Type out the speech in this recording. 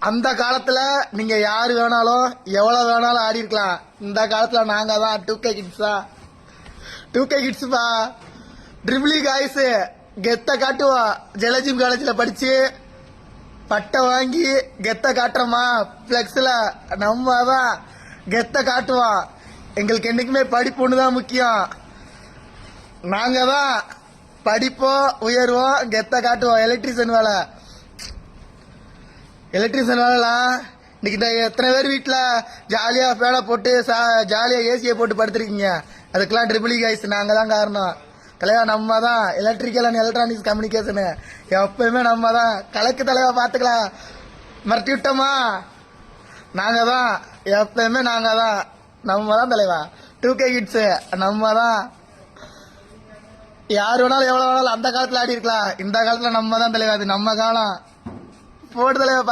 அந்த காலத்துல நீங்க யாரு வேணாலும் எவ்வளவு வேணாலும் ஆடி இருக்கலாம். இந்த காலத்துல நாங்க தான் 2K கிட்ஸா, 2K கிட்ஸ்பா. ட்ரிபிளி காய்ஸ் கெத்த காட்டுவோம். ஜெலஜிம் காலேஜ்ல படிச்சு பட்டை வாங்கி கெத்த காட்டுறோமா பிளெக்ஸ்ல, நம்ம தான் கெத்த காட்டுவோம். எங்களுக்கு என்னைக்குமே படிப்பு ஒண்ணுதான் முக்கியம். நாங்க தான் படிப்போம், உயர்வோம், கெத்த காட்டுவோம். எலக்ட்ரிஷியன் வேலைலாம் இன்னைக்கு எத்தனை பேர் வீட்டுல ஜாலியா பேட போட்டு ஜாலியா ஏசியை போட்டு படுத்திருக்கீங்க. அதுக்கெல்லாம் ட்ரிபிளி கைஸ் நாங்க தான் காரணம். தலைவா நம்ம தான் எலக்ட்ரிக்கல் அண்ட் எலக்ட்ரானிக்ஸ் கம்யூனிகேஷனு எப்பயுமே நம்ம தான். கலக்கு தலைவா பாத்துக்கலாம். மறட்டி விட்டோமா? நாங்க தான் எப்பயுமே நாங்க தான். நம்ம தான் தலைவா 2K கிட்ஸ். நம்ம தான். யாரு வேணாலும் எவ்வளவு வேணாலும் அந்த காலத்துல ஆடி இருக்கலாம். இந்த காலத்துல நம்ம தான் தலைவா. அது நம்ம காலம். போட்டு தலைவா.